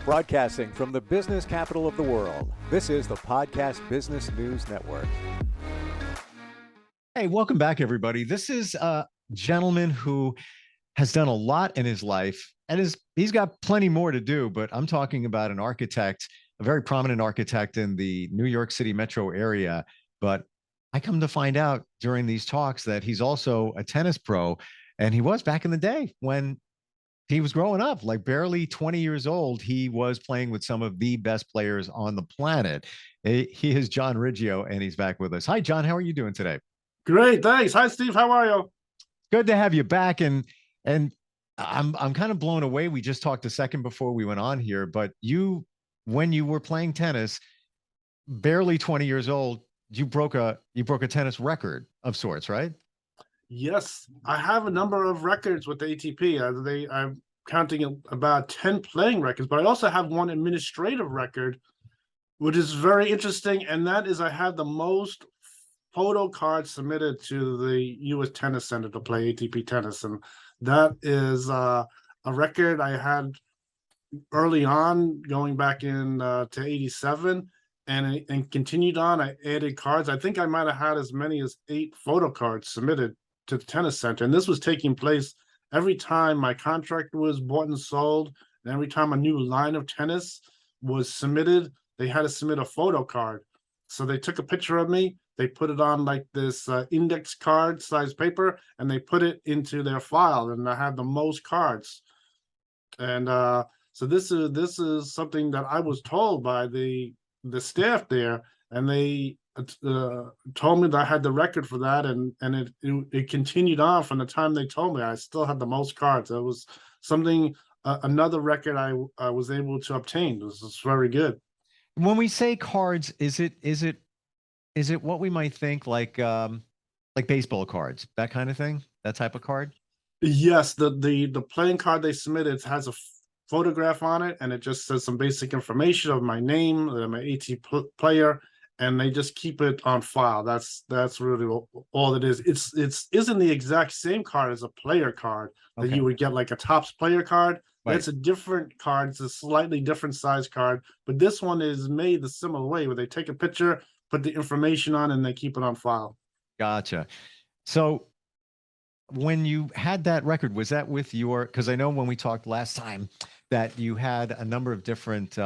Broadcasting from the business capital of the world, this is the Podcast Business News Network. Hey, welcome back, everybody. This is a gentleman who has done a lot in his life, and he's got plenty more to do, but I'm talking about an architect, a very prominent architect in the New York City metro area. But I come to find out during these talks that he's also a tennis pro, and he was back in the day when he was growing up, like barely 20 years old. He was playing with some of the best players on the planet. He is John Riggio, and he's back with us. Hi, John. How are you doing today? Great, thanks. Hi, Steve. How are you? Good to have you back. And I'm kind of blown away. We just talked a second before we went on here, but when you were playing tennis, barely 20 years old, you broke a tennis record of sorts, right? Yes, I have a number of records with the ATP. I'm counting about 10 playing records, but I also have one administrative record, which is very interesting, and that is I have the most photo cards submitted to the U.S. Tennis Center to play ATP tennis, and that is a record I had early on, going back in to '87, and continued on. I added cards. I think I might have had as many as 8 photo cards submitted to the tennis center, and this was taking place every time my contract was bought and sold, and every time a new line of tennis was submitted, they had to submit a photo card. So they took a picture of me, they put it on like this index card size paper, and they put it into their file, and I have the most cards. And so this is something that I was told by the staff there, and they told me that I had the record for that, and it continued on from the time they told me. I still had the most cards. It was something, another record I was able to obtain. This is very good. When we say cards, is it what we might think like baseball cards, that kind of thing, that type of card? Yes, the playing card they submitted has a photograph on it, and it just says some basic information of my name, that I'm an AT player, and they just keep it on file. That's really all it is. It's isn't the exact same card as a player card that you would get, like a Topps player card. Right. That's a different card. It's a slightly different size card, but this one is made the similar way, where they take a picture, put the information on, and they keep it on file. Gotcha. So when you had that record, was that with because I know when we talked last time that you had a number of different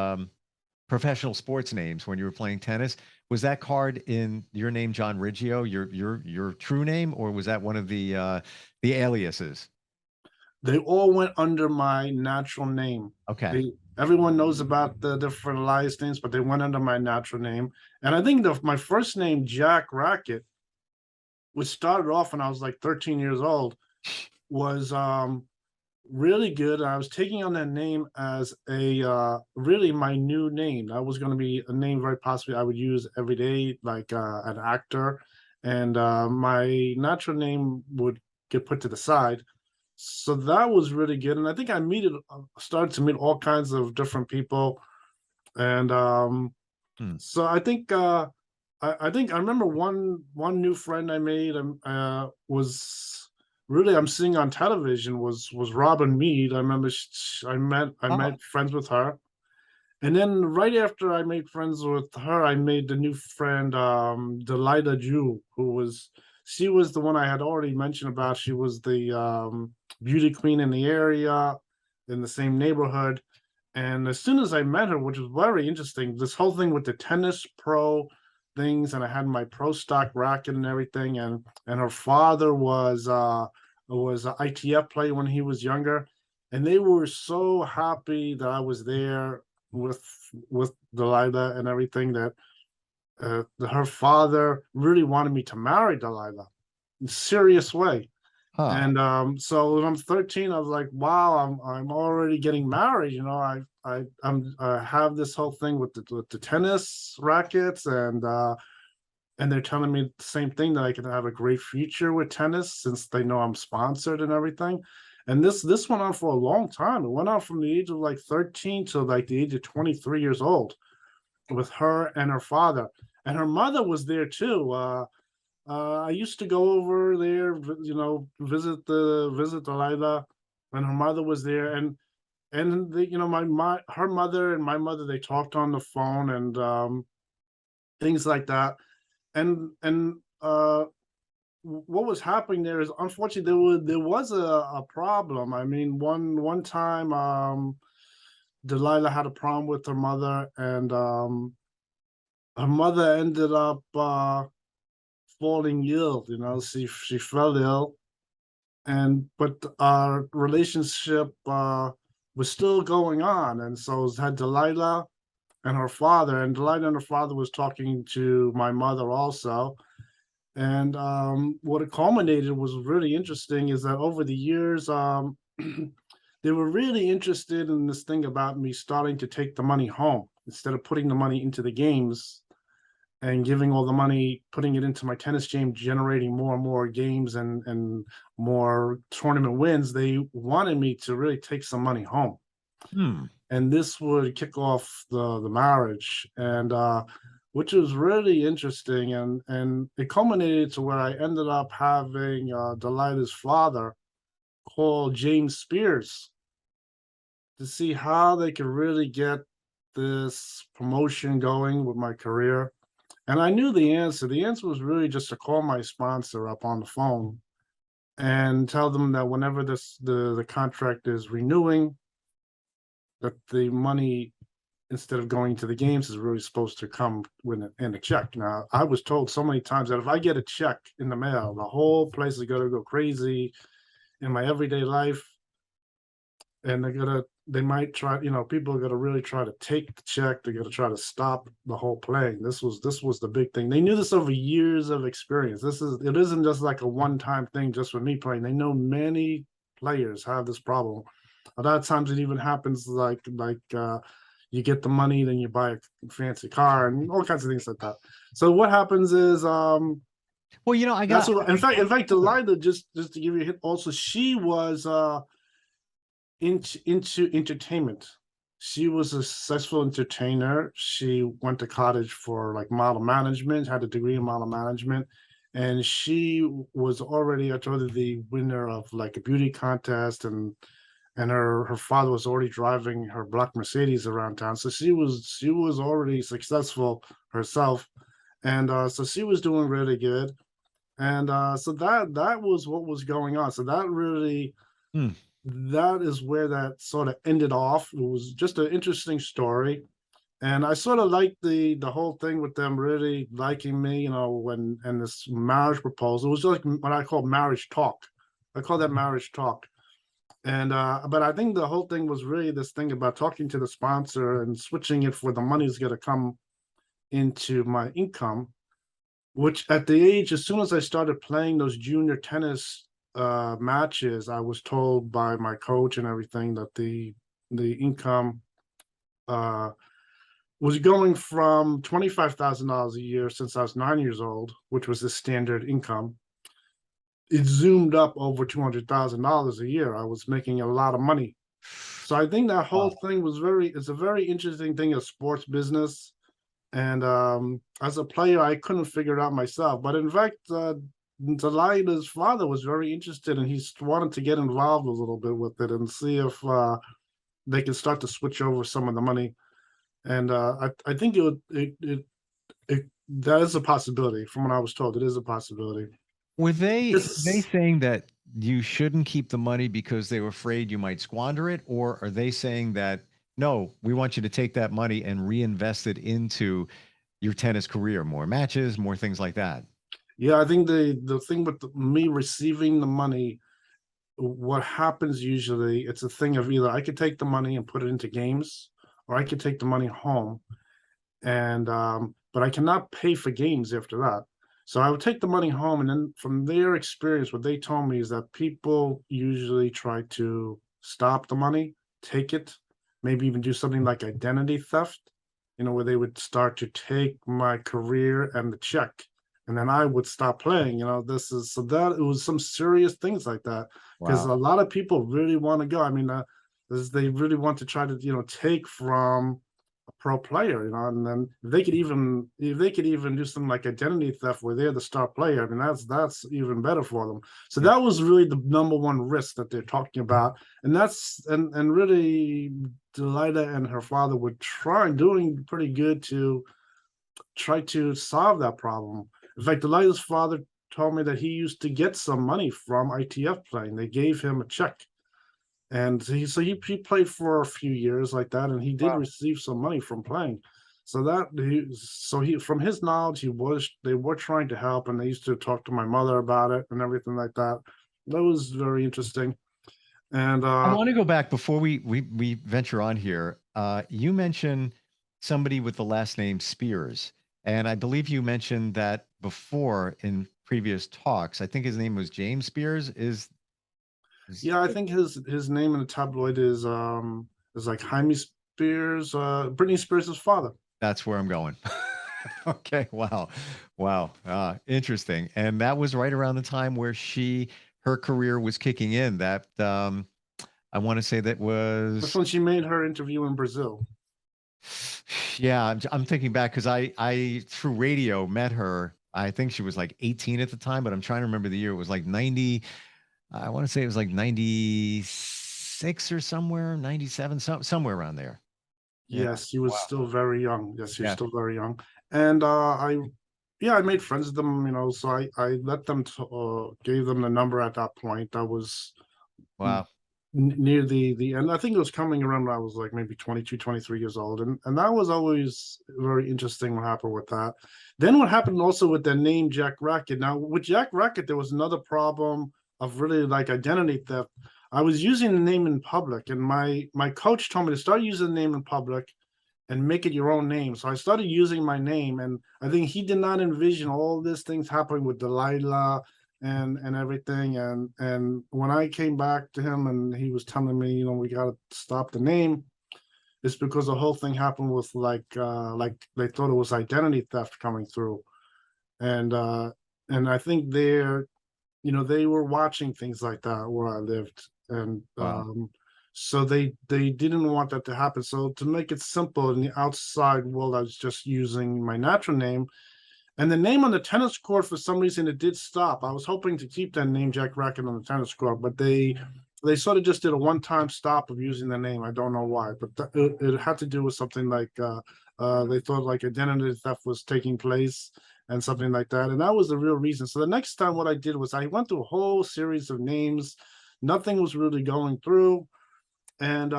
professional sports names when you were playing tennis. Was that card in your name, John Riggio, your true name, or was that one of the aliases? They all went under my natural name. Okay. Everyone knows about the different alias names, but they went under my natural name. And I think my first name, Jack Racket, which started off when I was like 13 years old, was really good. I was taking on that name as a really my new name. That was going to be a name very possibly I would use every day, like an actor. And my natural name would get put to the side. So that was really good. And I think I started to meet all kinds of different people. And so I think I remember one new friend I made was really, I'm seeing on television, was Robin Mead. I remember I met friends with her. And then right after I made friends with her, I made the new friend, Delilah Jew, she was the one I had already mentioned about. She was the beauty queen in the area, in the same neighborhood. And as soon as I met her, which was very interesting, this whole thing with the tennis pro things, and I had my pro stock racket and everything, and her father was an ITF player when he was younger, and they were so happy that I was there with Delilah and everything, that her father really wanted me to marry Delilah in a serious way. And so when I'm 13, I was like, wow, I'm already getting married. You know, I have this whole thing with the tennis rackets, and they're telling me the same thing, that I can have a great future with tennis since they know I'm sponsored and everything. And this went on for a long time. It went on from the age of like 13 to like the age of 23 years old, with her and her father. And her mother was there too. I used to go over there, visit Delilah, and her mother was there. And and her mother and my mother, they talked on the phone and things like that. And what was happening there is, unfortunately, there was a problem. I mean, one time, Delilah had a problem with her mother, and her mother ended up falling ill. She fell ill, and but our relationship was still going on, and so it had Delilah and her father, and Delilah and her father was talking to my mother also. And what it culminated was really interesting is that over the years, they were really interested in this thing about me starting to take the money home instead of putting the money into the games and giving all the money, putting it into my tennis game, generating more and more games and more tournament wins. They wanted me to really take some money home. Hmm. And this would kick off the marriage, and which was really interesting, and it culminated to where I ended up having Delilah's father call James Spears to see how they could really get this promotion going with my career. And I knew the answer. The answer was really just to call my sponsor up on the phone and tell them that whenever the contract is renewing, that the money, instead of going to the games, is really supposed to come in a check. Now, I was told so many times that if I get a check in the mail, the whole place is going to go crazy in my everyday life, and they might try. People are going to really try to take the check. They're going to try to stop the whole playing. This was the big thing. They knew this over years of experience. It isn't just like a one-time thing just with me playing. They know many players have this problem. A lot of times it even happens like you get the money, then you buy a fancy car and all kinds of things like that. So what happens is Well, that's what, in fact, Delilah, just to give you a hint, also she was into entertainment. She was a successful entertainer. She went to college for like model management, had a degree in model management, and she was already, I told her, the winner of like a beauty contest, and her father was already driving her black Mercedes around town. So she was already successful herself, and so she was doing really good. And so that was what was going on. So that really, Hmm. that is where that sort of ended off. It was just an interesting story. And I sort of liked the whole thing with them really liking me, when and this marriage proposal. It was like what I call marriage talk. I call that marriage talk. And but I think the whole thing was really this thing about talking to the sponsor and switching it for the money's gonna come into my income, which at the age, as soon as I started playing those junior tennis matches, I was told by my coach and everything that the income uh was going from $25,000 a year since I was 9 years old, which was the standard income. It zoomed up over $200,000 a year. I was making a lot of money. So I think that whole Wow. thing it's a very interesting thing of sports business. And as a player, I couldn't figure it out myself. But in fact, Delilah's father was very interested, and he wanted to get involved a little bit with it and see if they can start to switch over some of the money. And I think that is a possibility. From what I was told, it is a possibility. Were they This saying that you shouldn't keep the money because they were afraid you might squander it, or are they saying that no, we want you to take that money and reinvest it into your tennis career, more matches, more things like that? Yeah, I think the thing with me receiving the money, what happens usually, it's a thing of either I could take the money and put it into games, or I could take the money home, and but I cannot pay for games after that. So I would take the money home, and then from their experience, what they told me is that people usually try to stop the money, take it, maybe even do something like identity theft, where they would start to take my career and the check, and then I would stop playing. This is so that it was some serious things like that, because Wow. a lot of people really want to go. I mean, they really want to try to take from pro player, and then if they could even do something like identity theft where they're the star player, I mean that's even better for them. So that was really the number one risk that they're talking about, and really Delilah and her father were doing pretty good to try to solve that problem. In fact, Delilah's father told me that he used to get some money from ITF playing. They gave him a check. And he played for a few years like that, and he did receive some money from playing. So he from his knowledge, they were trying to help, and they used to talk to my mother about it and everything like that. That was very interesting. And I want to go back before we venture on here. You mentioned somebody with the last name Spears, and I believe you mentioned that before in previous talks. I think his name was James Spears. Yeah, I think his name in the tabloid is like Jaime Spears, Britney Spears' father. That's where I'm going. Okay. Wow. Wow. Interesting. And that was right around the time where her career was kicking in. That I want to say That's was when she made her interview in Brazil. Yeah, I'm thinking back because I through radio met her. I think she was like 18 at the time, but I'm trying to remember the year. It was like 90. I want to say it was like 96 or somewhere, 97, somewhere around there. Yeah. Yes, she was still very young. Yes, she was Yeah. still very young. And I made friends with them, so I let them gave them the number at that point. That was Wow. near the end. I think it was coming around when I was like maybe 22, 23 years old. And that was always very interesting what happened with that. Then what happened also with the name Jack Racket. Now, with Jack Racket, there was another problem of really like identity theft. I was using the name in public, and my coach told me to start using the name in public and make it your own name. So I started using my name, and I think he did not envision all these things happening with Delilah and everything. And when I came back to him and he was telling me, we got to stop the name, it's because the whole thing happened with like they thought it was identity theft coming through, and I think they were watching things like that where I lived, and Wow. so they didn't want that to happen. So to make it simple in the outside world, I was just using my natural name, and the name on the tennis court, for some reason, it did stop. I was hoping to keep that name Jack Racket on the tennis court, but they sort of just did a one-time stop of using the name. I don't know why, but it had to do with something like they thought like identity theft was taking place and something like that. And that was the real reason. So the next time what I did was I went through a whole series of names. Nothing was really going through. And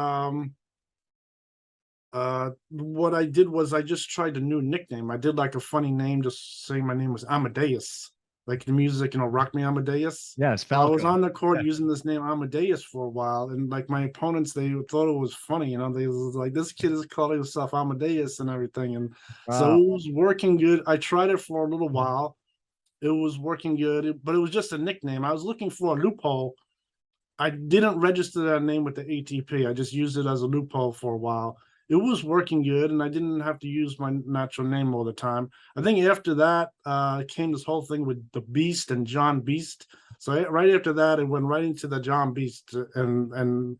what I did was I just tried a new nickname. I did like a funny name, just saying my name was Amadeus, like the music, Rock Me Amadeus. Yes, So I was Falco. on the court Yeah. using this name Amadeus for a while, and like my opponents, they thought it was funny. They was like, this kid is calling himself Amadeus and everything, and so Wow. it was working good. I tried it for a little while. It was working good, but it was just a nickname. I was looking for a loophole. I didn't register that name with the ATP. I just used it as a loophole for a while. It was working good, and I didn't have to use my natural name all the time. I think after that came this whole thing with the Beast and John Beast. So right after that, it went right into the John Beast, and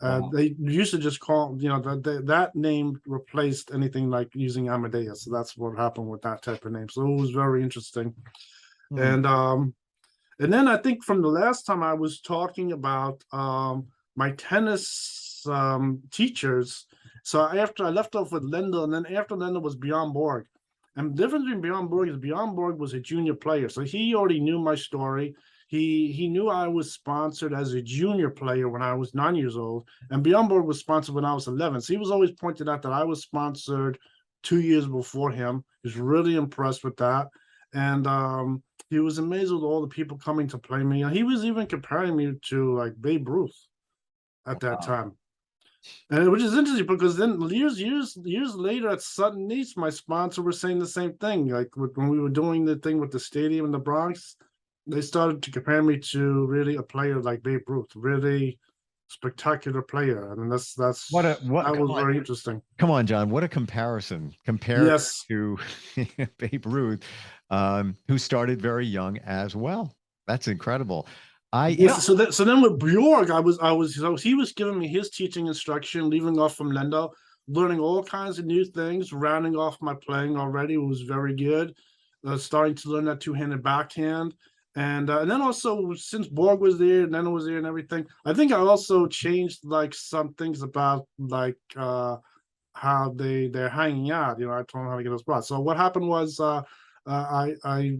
Wow. they used to just call that name replaced anything like using Amadeus. So that's what happened with that type of name. So it was very interesting, Hmm. and then I think from the last time I was talking about my tennis teachers. So after I left off with Lendl, and then after Lendl was Bjorn Borg. And the difference between Bjorn Borg was a junior player. So he already knew my story. He knew I was sponsored as a junior player when I was 9 years old. And Bjorn Borg was sponsored when I was 11. So he was always pointed out that I was sponsored 2 years before him. He was really impressed with that. And he was amazed with all the people coming to play me. And he was even comparing me to like Babe Ruth at that Wow. time. And which is interesting because then years later at Sutton East, my sponsor was saying the same thing. Like when we were doing the thing with the stadium in the Bronx, they started to compare me to really a player like Babe Ruth, really spectacular player. I mean, that was very interesting. Come on, John. What a comparison compared Yes. to Babe Ruth, who started very young as well. That's incredible. So then with Bjorg, he was giving me his teaching instruction, leaving off from Lendo. learning all kinds of new things, rounding off my playing already was very good. Starting to learn that two-handed backhand. And then also since Borg was there, and then it was there and everything, I think I also changed like some things about like how they're hanging out. You know, I told them how to get a spot. So what happened was I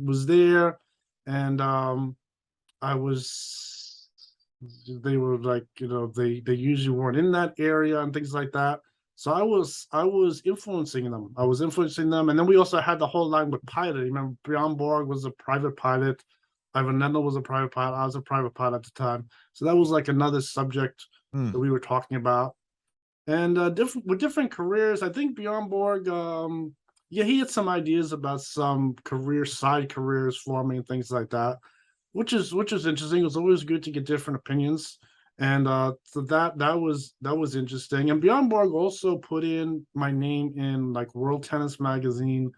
was there, and I was they were like, you know, they usually weren't in that area and things like that. So I was influencing them. I was influencing them, and then we also had the whole line with pilot. Remember, Bjorn Borg was a private pilot. Ivan Lendl was a private pilot. I was a private pilot at the time. So that was like another subject that we were talking about. And different with different careers, I think Bjorn Borg, yeah, he had some ideas about some side careers for me and things like that, which is interesting. It was always good to get different opinions, and so that was interesting. And Bjorn Borg also put in my name in like World Tennis Magazine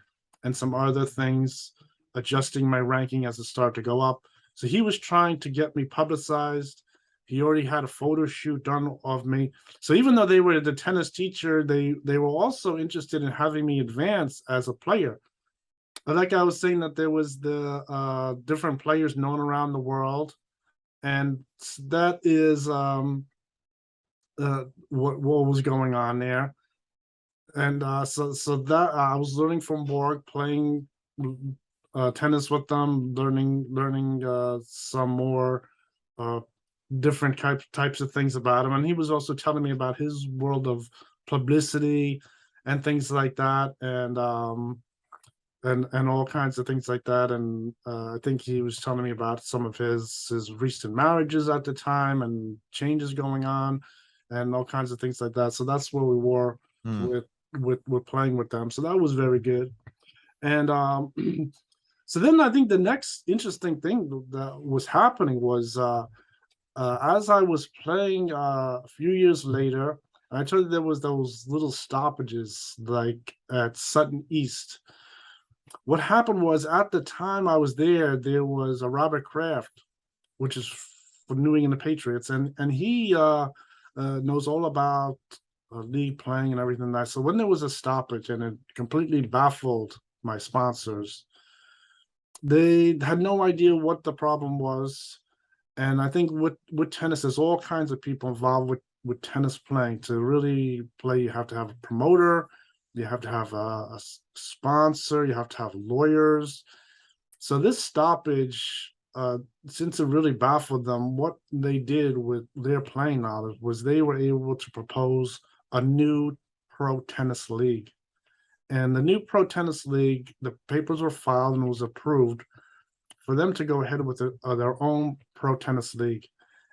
and some other things, adjusting my ranking as it started to go up. So he was trying to get me publicized. He already had a photo shoot done of me. So even though they were the tennis teacher, they were also interested in having me advance as a player. But like I was saying, that there was the different players known around the world, and that is what was going on there. And so that I was learning from Borg, playing tennis with them, learning some more uh, different types of things about him. And he was also telling me about his world of publicity and things like that, and all kinds of things like that. And I think he was telling me about some of his recent marriages at the time and changes going on, and all kinds of things like that. So that's where we were with with playing with them. So that was very good. And so then I think the next interesting thing that was happening was as I was playing a few years later, I told you there was those little stoppages like at Sutton East. What happened was at the time I was there was a Robert Kraft, which is for New England Patriots, and he knows all about league playing and everything like that. So when there was a stoppage and it completely baffled my sponsors, they had no idea what the problem was. And I think with tennis, there's all kinds of people involved with tennis playing. To really play, you have to have a promoter, you have to have a sponsor, you have to have lawyers. So this stoppage, since it really baffled them, what they did with their playing knowledge was they were able to propose a new pro tennis league. And the new pro tennis league, the papers were filed and was approved for them to go ahead with their own pro tennis league.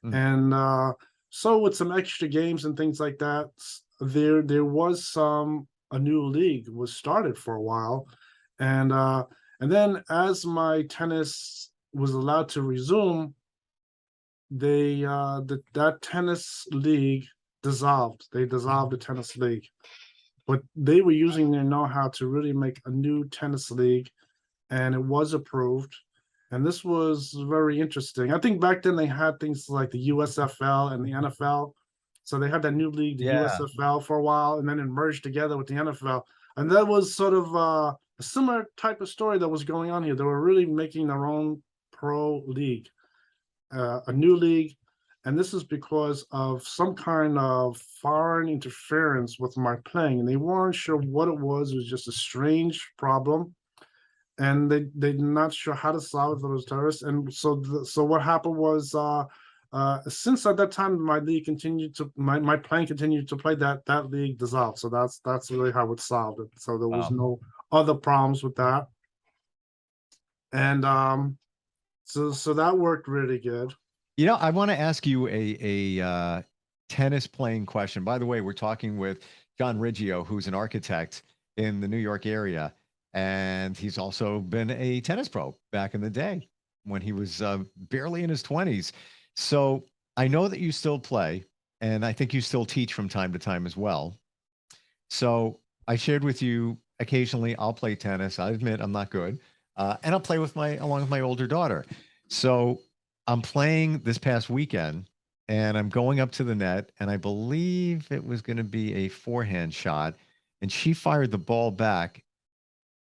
And so with some extra games and things like that, there was a new league was started for a while. And then as my tennis was allowed to resume, that tennis league dissolved. They dissolved the tennis league. But they were using their know-how to really make a new tennis league, and it was approved. And this was very interesting. I think back then they had things like the USFL and the NFL. So they had that new league, the USFL, for a while, and then it merged together with the NFL. And that was sort of a similar type of story that was going on here. They were really making their own pro league, a new league. And this is because of some kind of foreign interference with my playing. And they weren't sure what it was. It was just a strange problem, and they're not sure how to solve it for those terrorists. And so what happened was, since at that time my league continued to my playing continued to play, that league dissolved. So that's really how it solved it. So there was no other problems with that. And so that worked really good. You know, I want to ask you a tennis playing question. By the way, we're talking with John Riggio, who's an architect in the New York area. And he's also been a tennis pro back in the day when he was barely in his 20s. So I know that you still play, and I think you still teach from time to time as well. So I shared with you occasionally I'll play tennis. I admit I'm not good. And I'll play along with my older daughter. So I'm playing this past weekend and I'm going up to the net, and I believe it was going to be a forehand shot, and she fired the ball back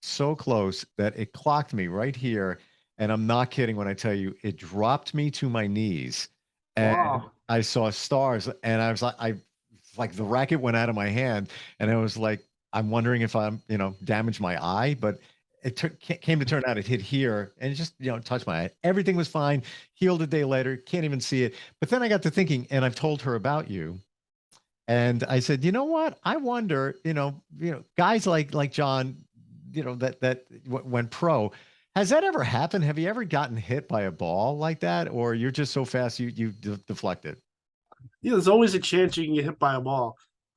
so close that it clocked me right here. And I'm not kidding when I tell you, it dropped me to my knees, and Wow. I saw stars. And I was like the racket went out of my hand, and I was like, I'm wondering if I'm, damaged my eye, but came to turn out it hit here and it just, touched my eye. Everything was fine. Healed a day later. Can't even see it. But then I got to thinking, and I've told her about you. And I said, you know what? I wonder, guys like John, went pro. Has that ever happened? Have you ever gotten hit by a ball like that, or you're just so fast you deflected? Yeah, there's always a chance you can get hit by a ball.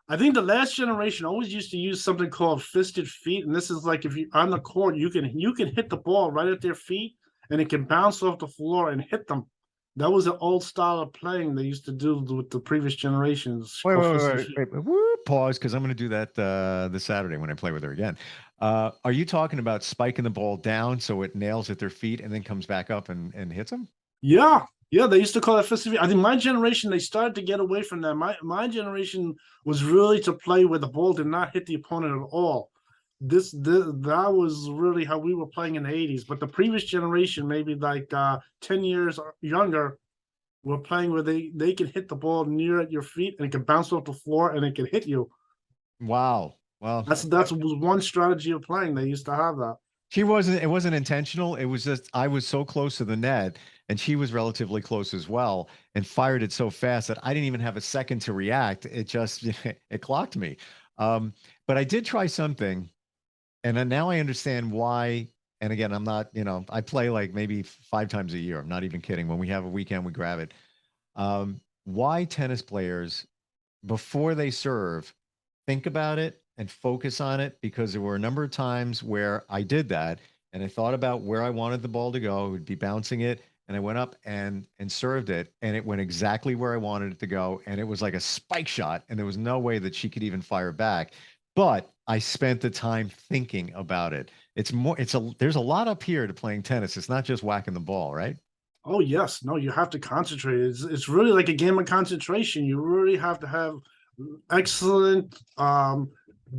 I think the last generation always used to use something called fisted feet, and this is like if you on the court, you can hit the ball right at their feet, and it can bounce off the floor and hit them. That was an old style of playing they used to do with the previous generations Wait, called wait, fisted wait, feet. wait, wait. Whoop, pause, because I'm going to do that this Saturday when I play with her again. Are you talking about spiking the ball down so it nails at their feet and then comes back up and hits them? Yeah, yeah, they used to call that fisted feet. I think my generation they started to get away from that. My generation was really to play where the ball did not hit the opponent at all. That was really how we were playing in the 80s. But the previous generation, maybe like 10 years younger, were playing where they can hit the ball near at your feet and it can bounce off the floor and it can hit you. Wow. Well, That's was one strategy of playing. They used to have that. it wasn't intentional. It was just I was so close to the net and she was relatively close as well and fired it so fast that I didn't even have a second to react. It just it clocked me. Um, but I did try something, and then now I understand why. And again, I'm not, I play like maybe 5 times a year. I'm not even kidding. When we have a weekend, we grab it. Why tennis players before they serve think about it and focus on it, because there were a number of times where I did that and I thought about where I wanted the ball to go. It would be bouncing it, and I went up and served it, and it went exactly where I wanted it to go, and it was like a spike shot, and there was no way that she could even fire back. But I spent the time thinking about it. There's a lot up here to playing tennis. It's not just whacking the ball, right? Oh yes, no, you have to concentrate. It's really like a game of concentration. You really have to have excellent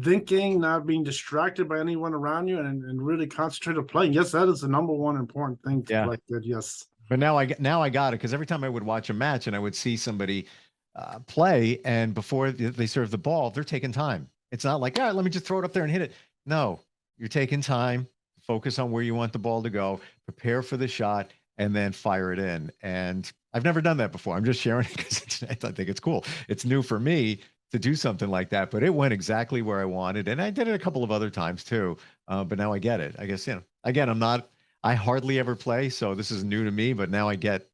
thinking, not being distracted by anyone around you, and really concentrate on playing. Yes, that is the number one important thing to Yeah. play good. Yes. But now I got it, because every time I would watch a match and I would see somebody play, and before they serve the ball, they're taking time. It's not like, all right, let me just throw it up there and hit it. No, you're taking time, focus on where you want the ball to go, prepare for the shot, and then fire it in. And I've never done that before. I'm just sharing it because I think it's cool. It's new for me to do something like that, but it went exactly where I wanted. And I did it a couple of other times too. But now I get it. I guess, again, I hardly ever play, so this is new to me, but now I get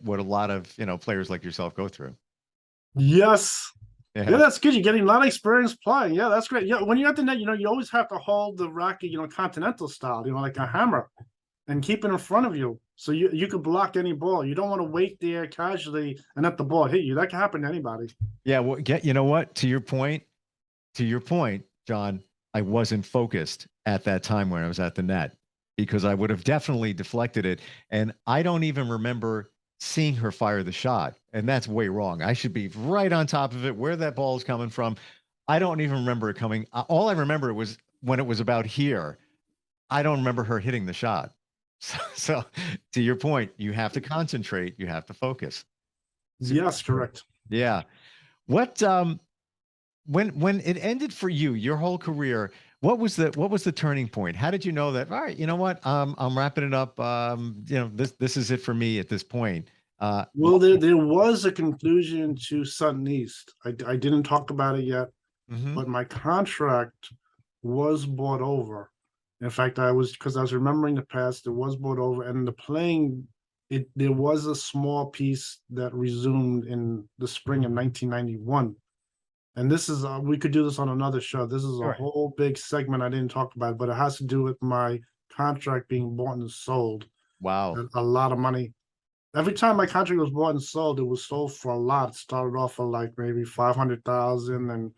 what a lot of, players like yourself go through. Yes. Yeah, Yeah. that's good. You're getting a lot of experience playing. Yeah, that's great. Yeah, when you're at the net, you always have to hold the racket, continental style, like a hammer, and keep it in front of you so you could block any ball. You don't want to wait there casually and let the ball hit you. That can happen to anybody. Yeah, well, you know what? To your point, John, I wasn't focused at that time when I was at the net, because I would have definitely deflected it. And I don't even remember seeing her fire the shot. And that's way wrong. I should be right on top of it, where that ball is coming from. I don't even remember it coming. All I remember was when it was about here. I don't remember her hitting the shot. So to your point, you have to concentrate, you have to focus. Super Yes, important. correct. Yeah. What when it ended for you, your whole career, what was the turning point? How did you know that, all right, you know what? I'm wrapping it up. This is it for me at this point. Well, there was a conclusion to Sutton East. I didn't talk about it yet, Mhm. but my contract was bought over. In fact, because I was remembering the past, it was bought over, and the playing there was a small piece that resumed in the spring of 1991. And this is we could do this on another show. This is a Sure. whole big segment I didn't talk about, but it has to do with my contract being bought and sold Wow. at a lot of money. Every time my contract was bought and sold, it was sold for a lot. It started off for like maybe 500,000, and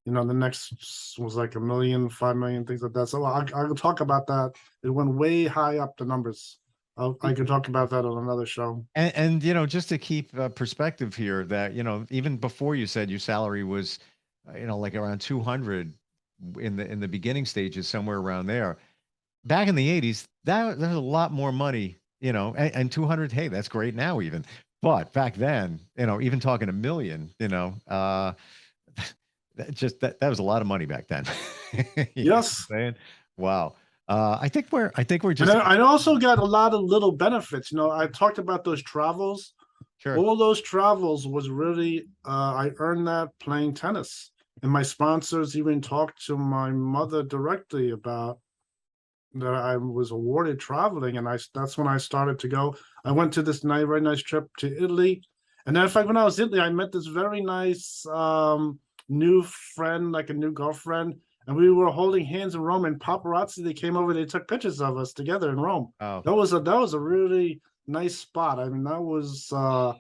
the next was like 1 million, 5 million, things like that. So I'll talk about that. It went way high up the numbers I could talk about that on another show. And just to keep perspective here, that even before you said your salary was, like around 200 in the beginning stages, somewhere around there. Back in the 80s, there's a lot more money, and 200, hey, that's great now even. But back then, even talking a million, that was a lot of money back then. You know what I'm Yes. saying? Wow. I think we're And just I also got a lot of little benefits. I talked about those travels. sure. All those travels was really I earned that playing tennis. And my sponsors even talked to my mother directly about that I was awarded traveling, and that's when I started to go. I went to this very nice trip to Italy, and then in fact, when I was in Italy, I met this very nice new friend, like a new girlfriend, and we were holding hands in Rome. And paparazzi, they came over, they took pictures of us together in Rome. Oh, That was a really nice spot. I mean, that was a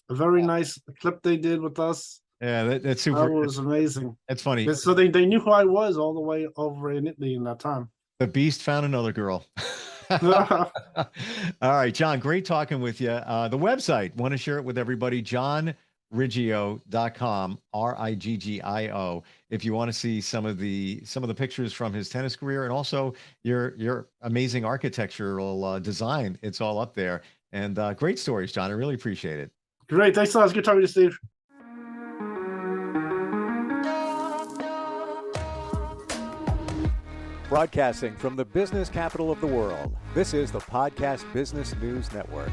very nice clip they did with us. yeah, that's That super. was amazing. It's funny. And so they knew who I was all the way over in Italy in that time. The beast found another girl. All right, John, great talking with you. The website, want to share it with everybody, johnriggio.com, Riggio. If you want to see some of the pictures from his tennis career, and also your amazing architectural design, it's all up there. And great stories, John. I really appreciate it. Great. Thanks a lot. It's good talking to you, Steve. Broadcasting from the business capital of the world, this is the Podcast Business News Network.